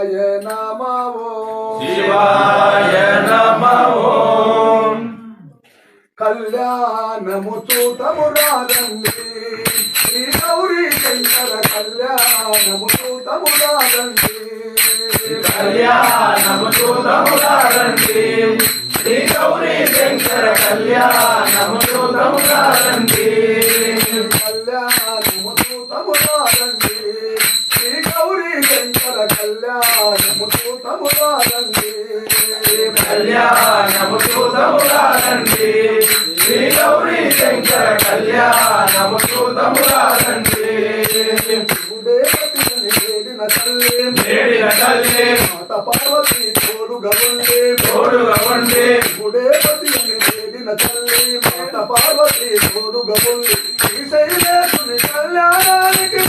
నమో శివాయ నమో కళ్యాణము చూతము రాదండి శ్రీ గౌరీ శంకర కళ్యాణము చూతము రాదండి కళ్యాణము చూతము రాదండి శ్రీ గౌరీ శంకర కళ్యాణము చూతము రాదండి కళ్యాణము చూతము రాదండి శ్రీ గౌరీ శంకర కళ్యాణము చూతము రాదండి కళ్యాణము చూతము రాదండి శ్రీ గౌరీ శంకర కళ్యాణము చూతము రాదండి వేడిన తల్లి మాత పార్వతి తోడుగా ఉండి గుడేపతి అని వేడిన తల్లి మాత పార్వతి తోడుగా ఉండి శ్రీశైలేశుని కళ్యాణానికి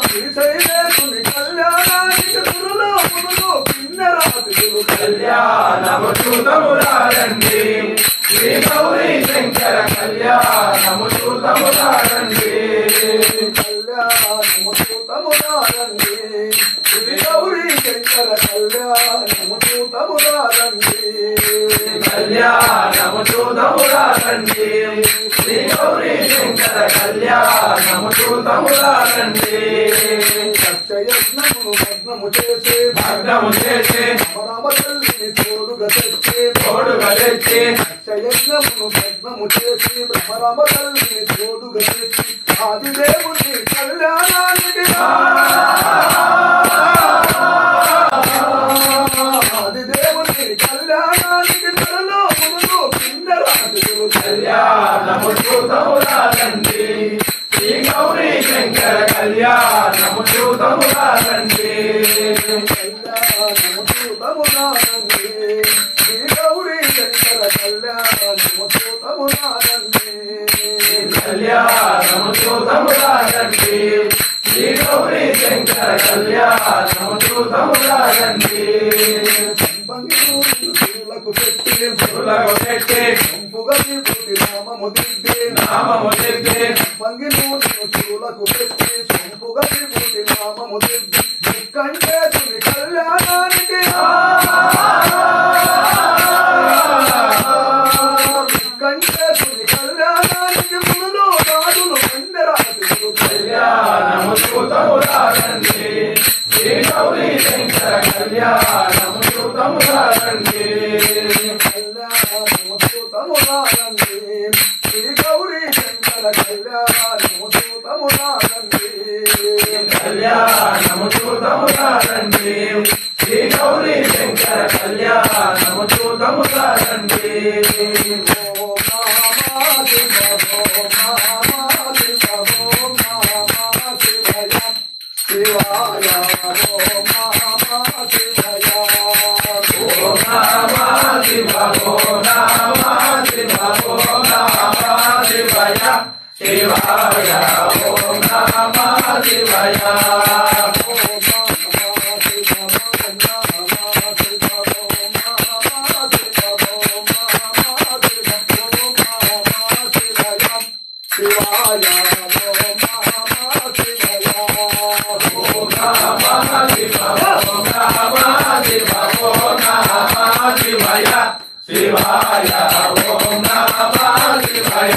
శ్రీశైలేశుని కళ్యాణానికి గురులో మునులు కిన్నెరాజులు కళ్యాణము చూతము రాదండి శ్రీ గౌరీ శంకర కళ్యాణము చూతము రాదండి కళ్యాణము చూతము రాదండి శ్రీ గౌరీ శంకర కళ్యాణము చూతము రాదండి కళ్యాణము చూతము రాదండి శ్రీ గౌరీ శంకర కళ్యాణము చూతము రాదండి యజ్ఞమును భగ్నము చేసి రామ తల్లిని తోడుగా తెచ్చి యజ్ఞమును భగ్నము చేసి రామ తల్లిని తోడుగా తెచ్చి ఆదిదేవుని కళ్యాణానికి ఆదిదేవుని కళ్యాణానికి ధరలో మునులు కిన్నెరాజులు కళ్యాణము చూతము రాదండి శ్రీ గౌరీ శంకర కళ్యాణము చూతము రాదండి కళ్యాణము చూతము రాదండి శ్రీ గౌరీ శంకర కళ్యాణము చూతము రాదండి కళ్యాణము చూతము రాదండి శ్రీ గౌరీ శంకర కళ్యాణము చూతము రాదండి పూలకు పెట్టి పంపుగని పుట్టి నామము దిద్ది పంగినూరును చూలకు పెట్టి పంపుగని పుట్టి నామము దిద్ది కంటే తుని కళ్యాణానికి కంటే తుని కళ్యాణానికి మునులు రాజులు కిన్నెరాజులు కళ్యాణము చూతము రాదండి శ్రీ గౌరీ శంకర కళ్యాణము చూతము రాదండి కళ్యాణము చూతము రాదండి శ్రీ గౌరీ శంకర కళ్యాణము చూతము రాదండి కళ్యాణము చూతము రాదండి శ్రీ గౌరీ శంకర కళ్యాణము చూతము రాదండి ఓం నమః శివాయ శివాయ ఓం నమః శివాయ ఓం నమః శివాయ ఓం నమః శివాయ ఓం నమః శివాయ శివాయ ఓం నమః శివాయ శివాయ ఓం నమః శివాయ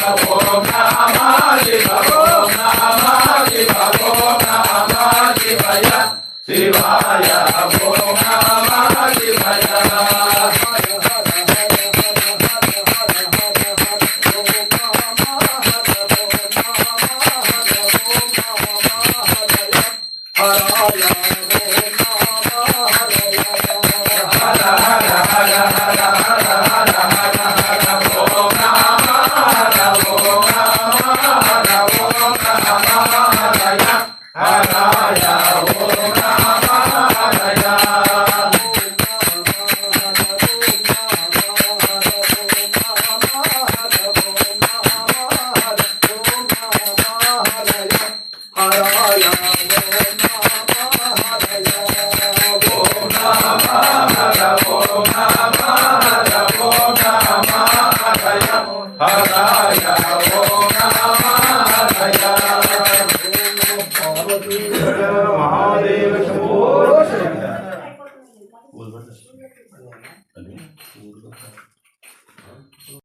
ఓం నమః శివాయ ఓం నమః శివాయ ఓం నమః శివాయ శివాయ ఓం నమః శివాయ హరాయ ఓం నమః హరాయ హరాయ ఓం నమ హరయ ఓం నమ హర ఓం నమ హర ఓం నమ హరయ హరాయ ఓం నమ హరయ మహాదేవ శంభో